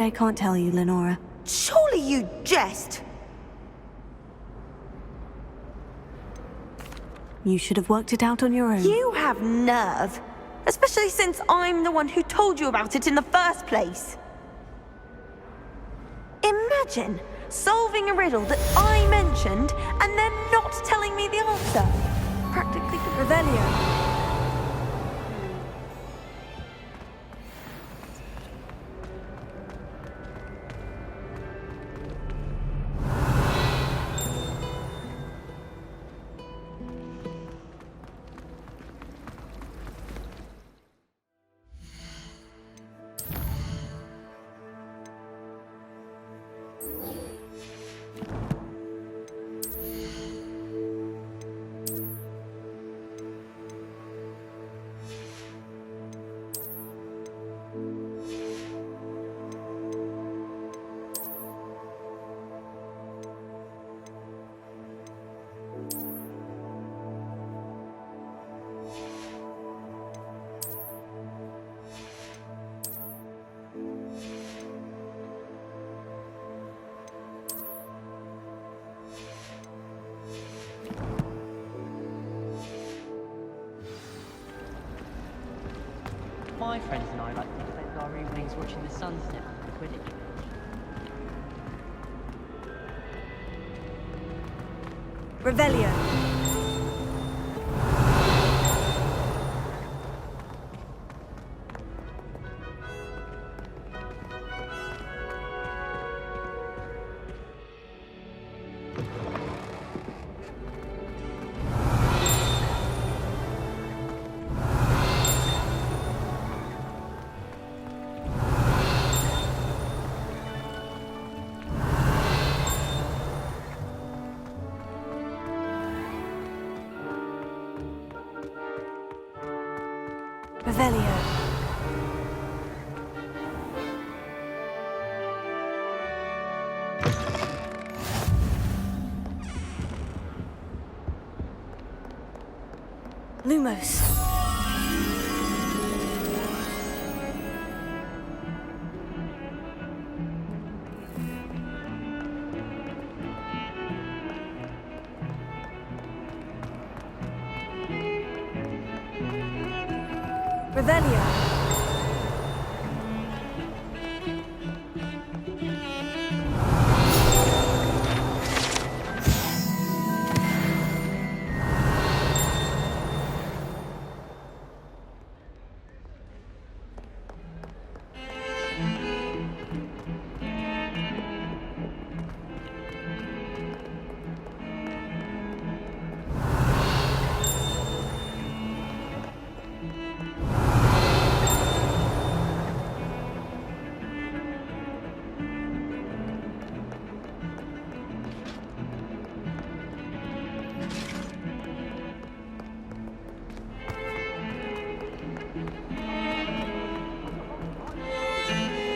I can't tell you, Lenora. Surely you jest! You should have worked it out on your own. You have nerve. Especially since I'm the one who told you about it in the first place. Imagine solving a riddle that I mentioned and then not telling me the answer. Practically Revelio. My friends and I like to spend our evenings watching the sunset on the Quidditch pitch. Revelio. Revelio. Lumos. Revelio.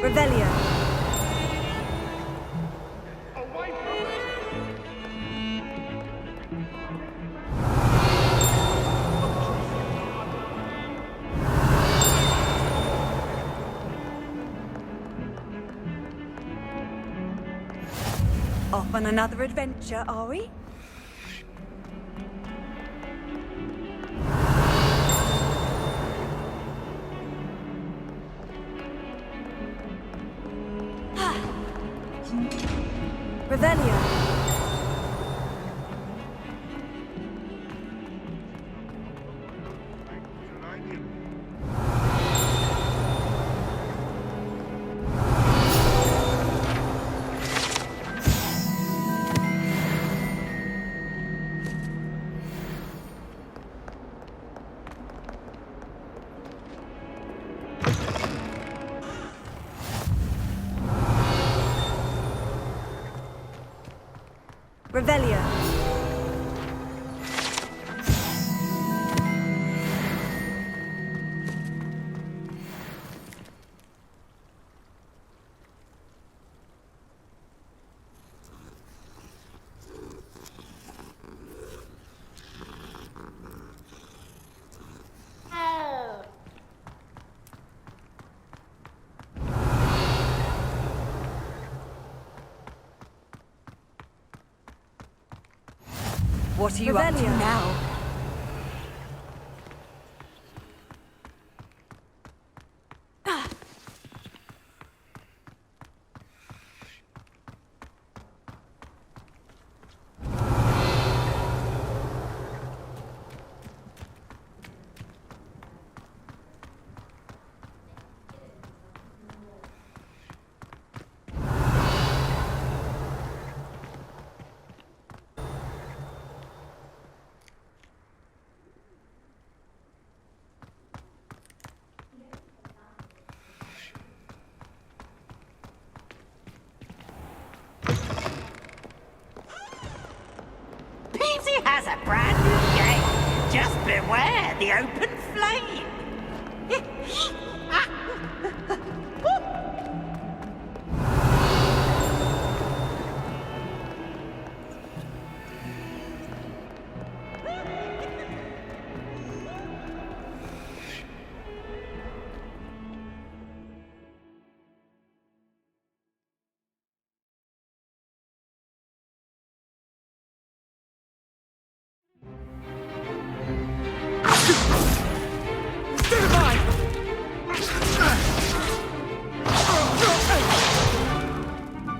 Revelio. Off on another adventure, are we? Revelio. Revelio. What are you up to Revelio. now? Peasy has a brand new game. Just beware the open flame.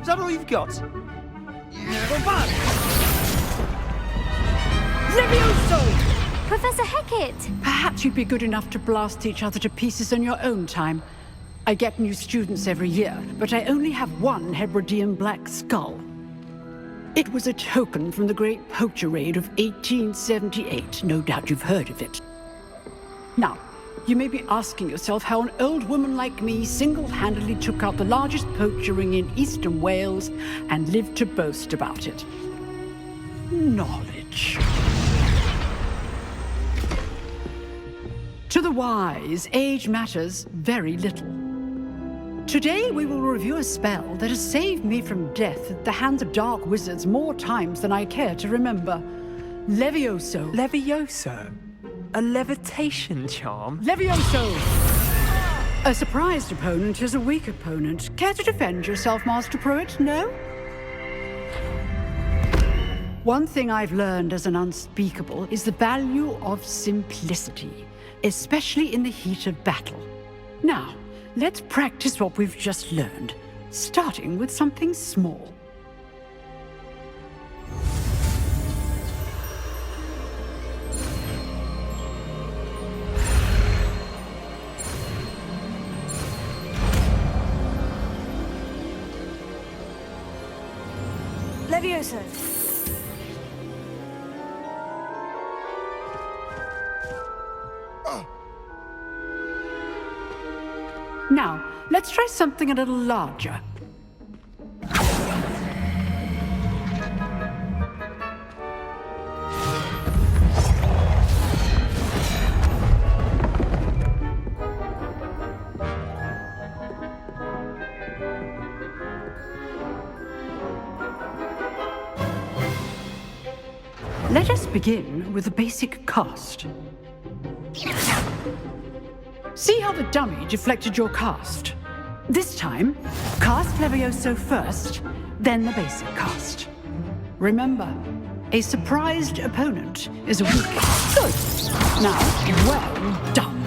Is that all you've got? Levioso! Professor Hecat! Perhaps you'd be good enough to blast each other to pieces on your own time. I get new students every year, but I only have one Hebridean black skull. It was a token from the Great Poacher Raid of 1878. No doubt you've heard of it. Now, you may be asking yourself how an old woman like me single-handedly took out the largest poacher ring in eastern Wales and lived to boast about it. Knowledge. To the wise, age matters very little. Today we will review a spell that has saved me from death at the hands of dark wizards more times than I care to remember. Levioso. Levioso? A levitation charm? Levioso! A surprised opponent is a weak opponent. Care to defend yourself, Master Pruitt? No? One thing I've learned as an unspeakable is the value of simplicity, especially in the heat of battle. Now, let's practice what we've just learned, starting with something small. Levioso. Now, let's try something a little larger. Let us begin with the basic cast. See how the dummy deflected your cast? This time, cast Levioso first, then the basic cast. Remember, a surprised opponent is a weak. Good. Now, well done.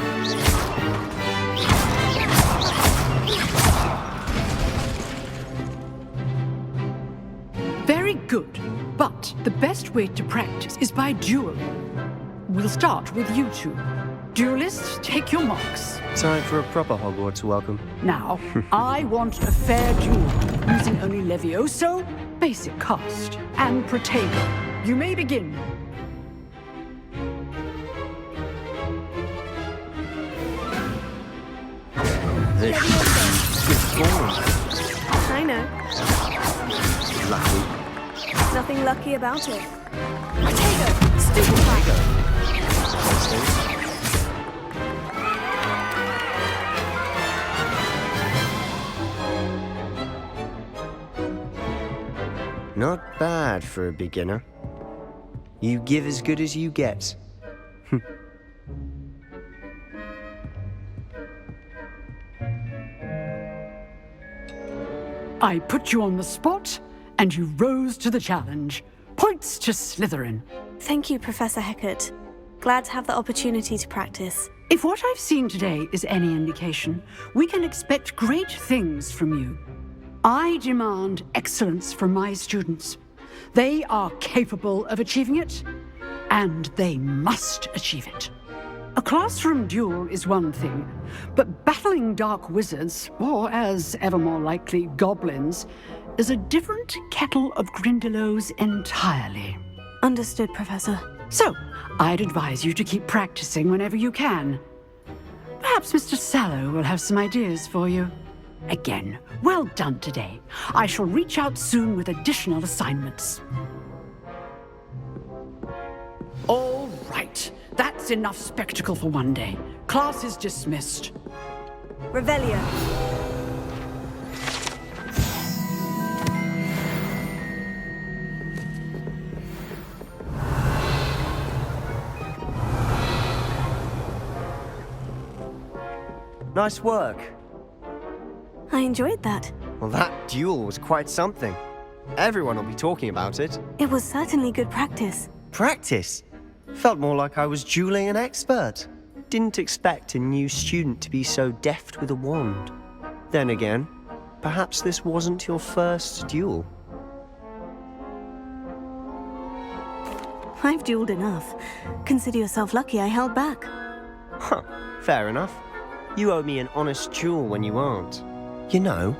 Very good. But the best way to practice is by dueling. We'll start with you two. Duelists, take your marks. Time for a proper Hogwarts welcome. Now, I want a fair duel, using only Levioso, basic cast, and Protego. You may begin. This is boring. I know. Lucky. Nothing lucky about it. Protego! Stupefy! Not bad for a beginner. You give as good as you get. I put you on the spot, and you rose to the challenge. Points to Slytherin. Thank you, Professor Heckert. Glad to have the opportunity to practice. If what I've seen today is any indication, we can expect great things from you. I demand excellence from my students. They are capable of achieving it, and they must achieve it. A classroom duel is one thing, but battling dark wizards, or as ever more likely, goblins, is a different kettle of Grindylows entirely. Understood, Professor. So, I'd advise you to keep practicing whenever you can. Perhaps Mr. Sallow will have some ideas for you. Again, well done today. I shall reach out soon with additional assignments. All right. That's enough spectacle for one day. Class is dismissed. Revelio. Nice work. I enjoyed that. Well, that duel was quite something. Everyone will be talking about it. It was certainly good practice. Practice? Felt more like I was dueling an expert. Didn't expect a new student to be so deft with a wand. Then again, perhaps this wasn't your first duel. I've dueled enough. Consider yourself lucky I held back. Huh, fair enough. You owe me an honest duel when you aren't. You know,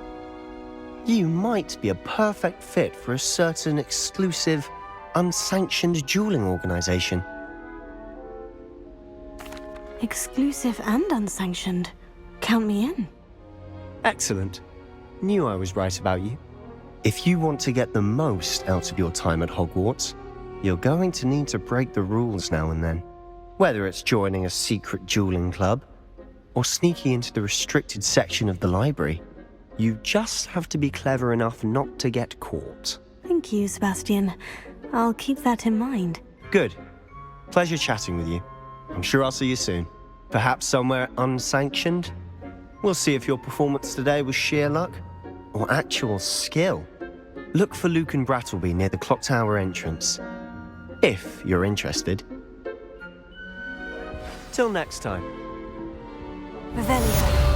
you might be a perfect fit for a certain exclusive, unsanctioned dueling organization. Exclusive and unsanctioned. Count me in. Excellent. Knew I was right about you. If you want to get the most out of your time at Hogwarts, you're going to need to break the rules now and then. Whether it's joining a secret dueling club, or sneaking into the restricted section of the library, you just have to be clever enough not to get caught. Thank you, Sebastian. I'll keep that in mind. Good. Pleasure chatting with you. I'm sure I'll see you soon. Perhaps somewhere unsanctioned? We'll see if your performance today was sheer luck or actual skill. Look for Luke and Brattleby near the clock tower entrance, if you're interested. Till next time. Revelio.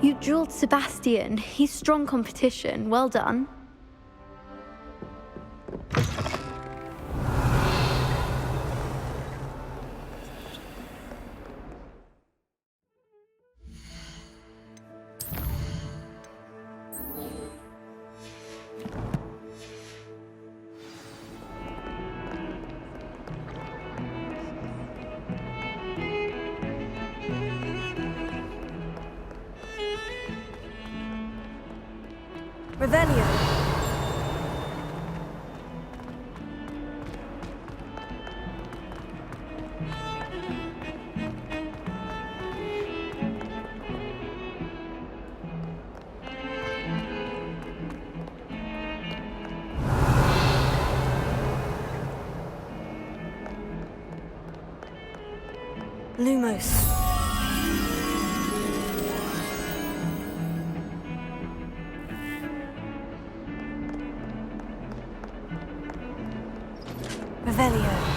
You drilled Sebastian. He's strong competition. Well done. Revelio. Lumos. Revelio.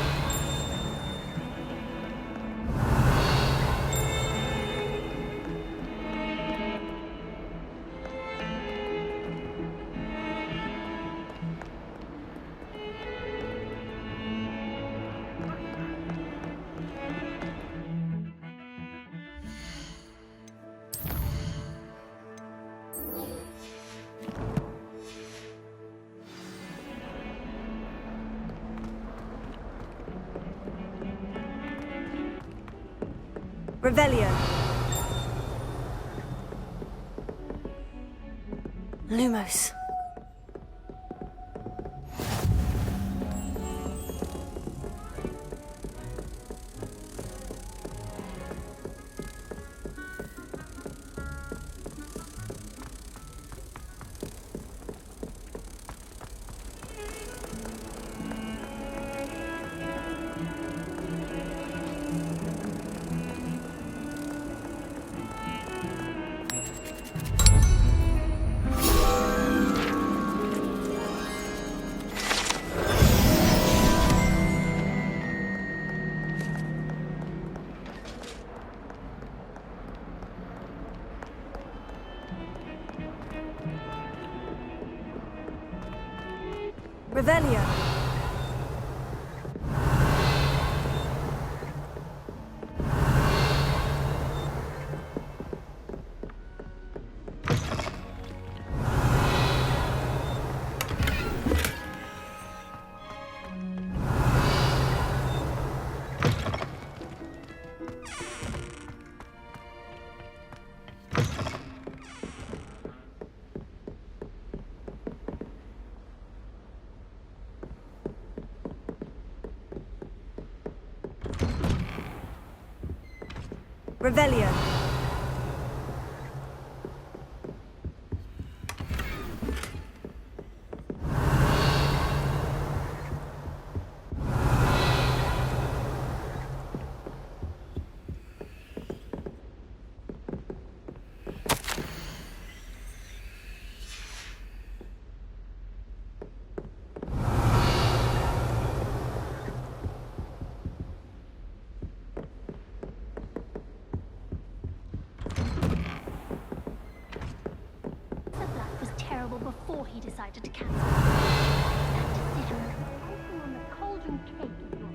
Revelio. Lumos. Revelio. Revelio. Black was terrible before he decided to cancel. That decision was icing on the cauldron cake of your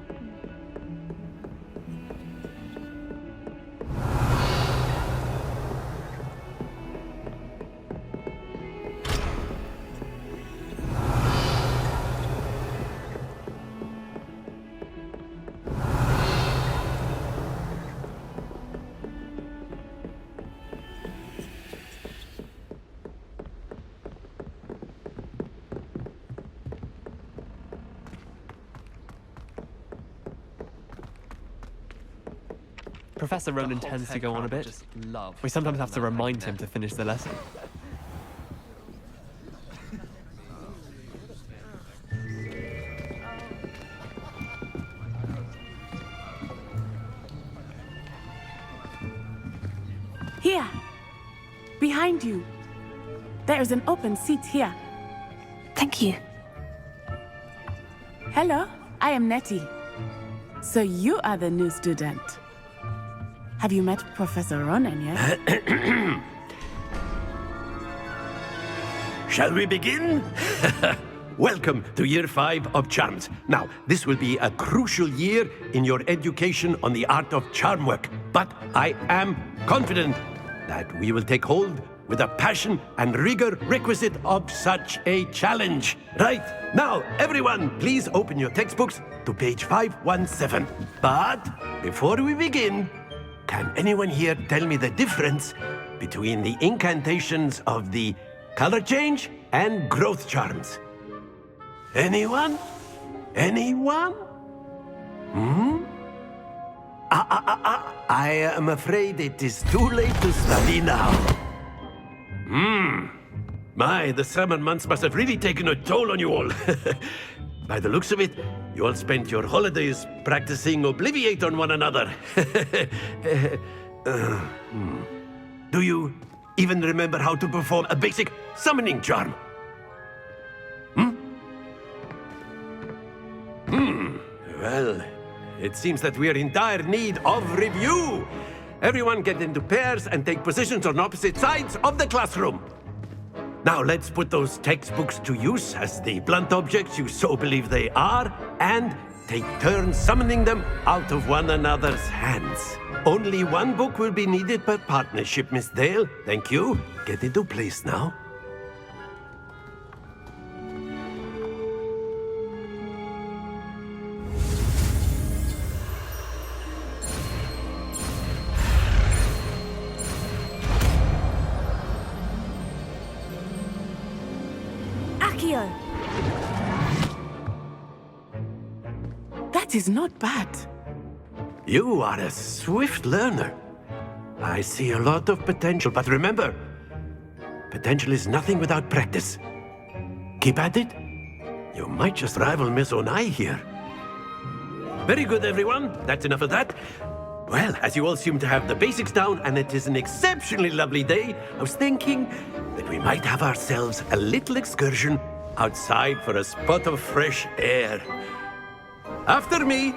Professor Ronan tends to go on a bit. We sometimes have to remind him to finish the lesson. Here! Behind you! There is an open seat here. Thank you. Hello, I am Nettie. So you are the new student. Have you met Professor Ronan yet? Shall we begin? Welcome to Year 5 of Charms. Now, this will be a crucial year in your education on the art of charm work, but I am confident that we will take hold with the passion and rigor requisite of such a challenge. Right, now, everyone, please open your textbooks to page 517. But before we begin, can anyone here tell me the difference between the incantations of the color change and growth charms? Anyone? Anyone? I am afraid it is too late to study now. My, the summer months must have really taken a toll on you all. By the looks of it, you all spent your holidays practicing Obliviate on one another. Do you even remember how to perform a basic summoning charm? Well, it seems that we are in dire need of review. Everyone get into pairs and take positions on opposite sides of the classroom. Now let's put those textbooks to use as the blunt objects you so believe they are, and take turns summoning them out of one another's hands. Only one book will be needed per partnership, Miss Dale. Thank you. Get into place now. Accio! That is not bad. You are a swift learner. I see a lot of potential, but remember, potential is nothing without practice. Keep at it. You might just rival Miss Onai here. Very good, everyone. That's enough of that. Well, as you all seem to have the basics down, and it is an exceptionally lovely day, I was thinking that we might have ourselves a little excursion outside for a spot of fresh air. After me!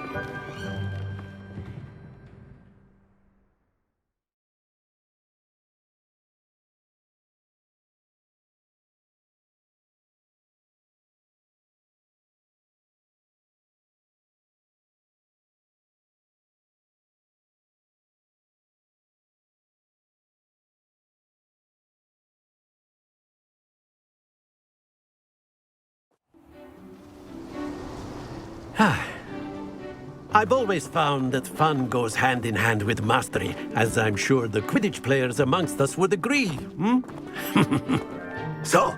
I've always found that fun goes hand in hand with mastery, as I'm sure the Quidditch players amongst us would agree, hmm? So,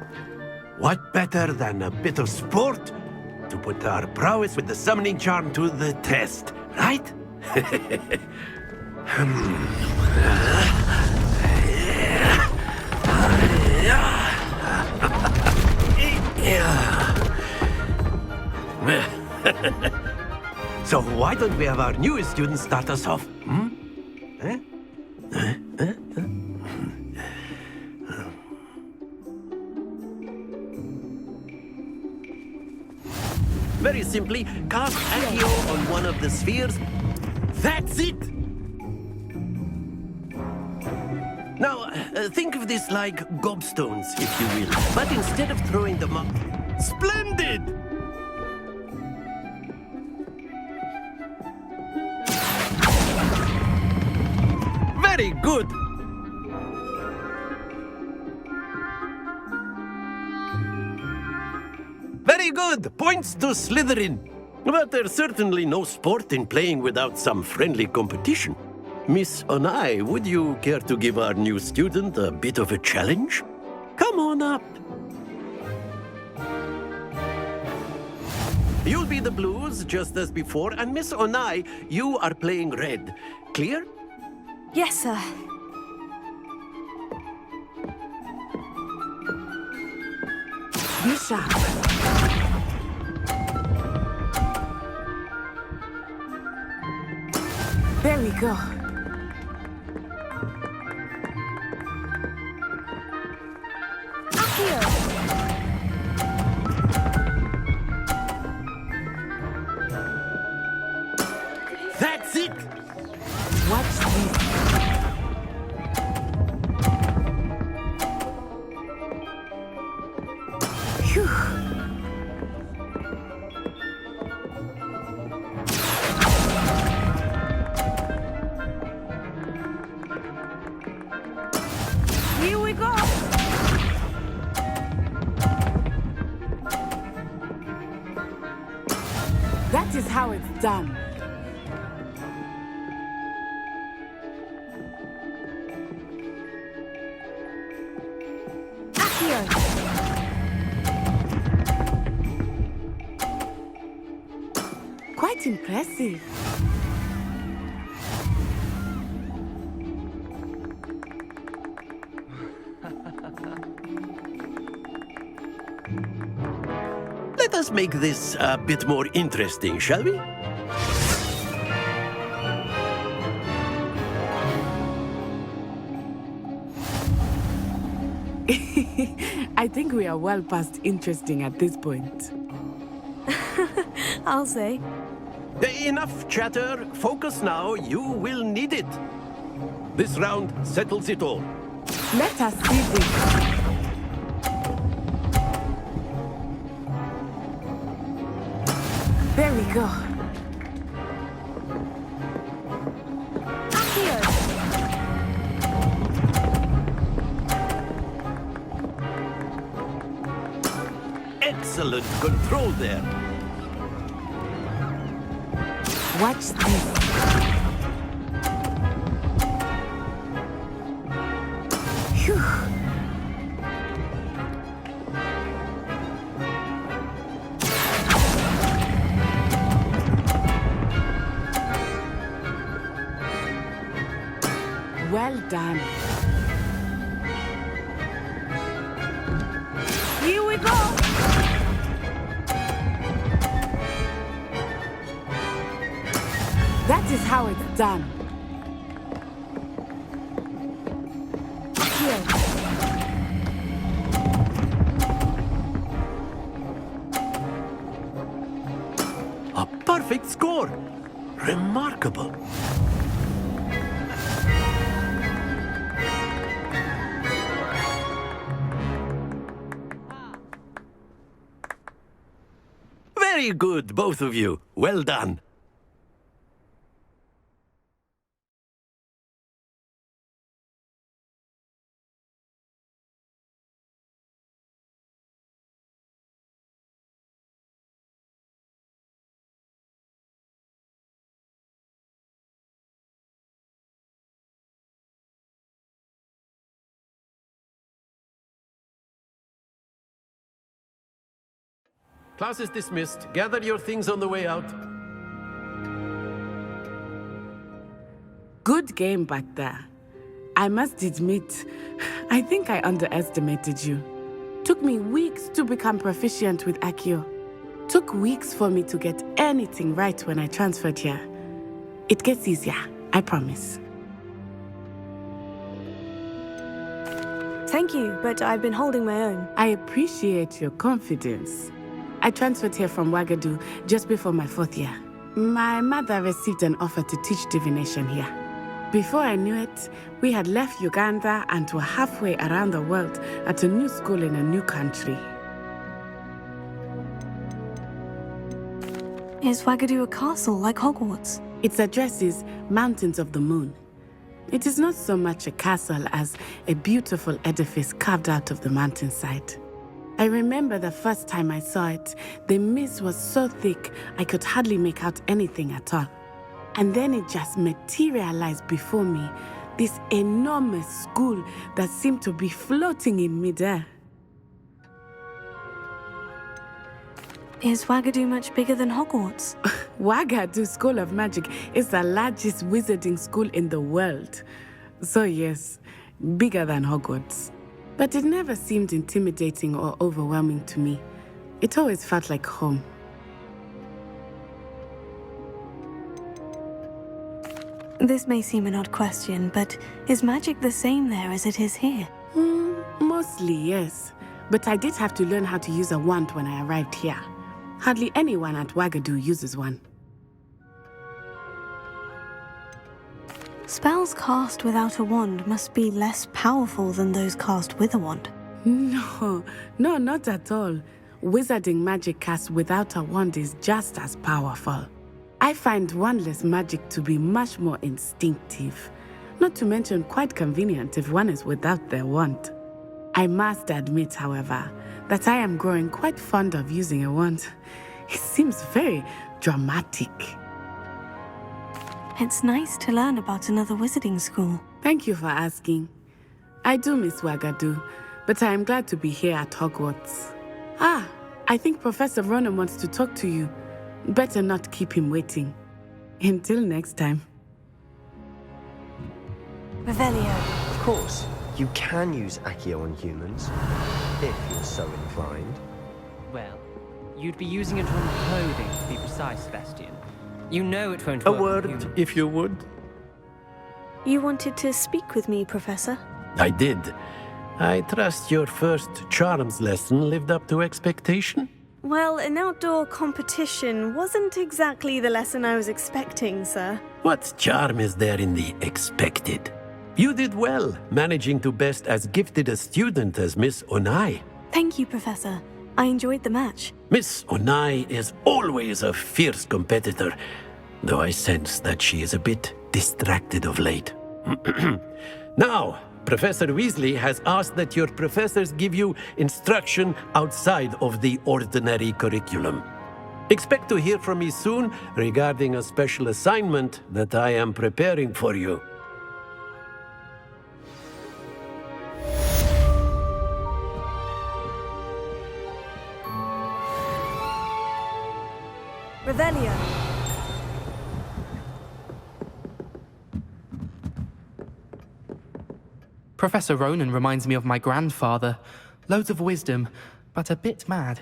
what better than a bit of sport to put our prowess with the summoning charm to the test, right? So why don't we have our newest student start us off? Hmm? Very simply, cast Accio on one of the spheres. That's it! Now, think of this like gobstones, if you will. But instead of throwing them up... Splendid! Very good! Very good! Points to Slytherin. But there's certainly no sport in playing without some friendly competition. Miss Onai, would you care to give our new student a bit of a challenge? Come on up. You'll be the blues, just as before, and Miss Onai, you are playing red. Clear? Yes, sir. Be sharp. There we go. That's it! Watch this. Phew. Here we go. That is how it's done. Quite impressive. Let us make this a bit more interesting, shall we? I think we are well past interesting at this point. I'll say. Enough chatter. Focus now. You will need it. This round settles it all. Let us see this. There we go. Excellent control there. Watch this. Phew. Well done. Here we go. That is how it's done. Here. A perfect score. Remarkable. Very good, both of you. Well done. Class is dismissed. Gather your things on the way out. Good game back there. I must admit, I think I underestimated you. Took me weeks to become proficient with Accio. Took weeks for me to get anything right when I transferred here. It gets easier, I promise. Thank you, but I've been holding my own. I appreciate your confidence. I transferred here from Wagadu just before my 4th year. My mother received an offer to teach divination here. Before I knew it, we had left Uganda and were halfway around the world at a new school in a new country. Is Wagadu a castle like Hogwarts? Its address is Mountains of the Moon. It is not so much a castle as a beautiful edifice carved out of the mountainside. I remember the first time I saw it, the mist was so thick I could hardly make out anything at all. And then it just materialized before me, this enormous school that seemed to be floating in midair. Is Wagadu much bigger than Hogwarts? Wagadu School of Magic is the largest wizarding school in the world. So yes, bigger than Hogwarts. But it never seemed intimidating or overwhelming to me. It always felt like home. This may seem an odd question, but is magic the same there as it is here? Mostly, yes. But I did have to learn how to use a wand when I arrived here. Hardly anyone at Wagadu uses one. Spells cast without a wand must be less powerful than those cast with a wand. No, not at all. Wizarding magic cast without a wand is just as powerful. I find wandless magic to be much more instinctive, not to mention quite convenient if one is without their wand. I must admit, however, that I am growing quite fond of using a wand. It seems very dramatic. It's nice to learn about another wizarding school. Thank you for asking. I do miss Wagadu, but I am glad to be here at Hogwarts. I think Professor Ronan wants to talk to you. Better not keep him waiting. Until next time. Revelio. Of course, you can use Accio on humans, if you're so inclined. Well, you'd be using it on clothing, to be precise, Sebastian. You know it won't A work on word, humans. if you would. You wanted to speak with me, Professor? I did. I trust your first charms lesson lived up to expectation? Well, an outdoor competition wasn't exactly the lesson I was expecting, sir. What charm is there in the expected? You did well, managing to best as gifted a student as Miss Onai. Thank you, Professor. I enjoyed the match. Miss Onai is always a fierce competitor, though I sense that she is a bit distracted of late. Now, Professor Weasley has asked that your professors give you instruction outside of the ordinary curriculum. Expect to hear from me soon regarding a special assignment that I am preparing for you. Revelio. Professor Ronan reminds me of my grandfather. Loads of wisdom, but a bit mad.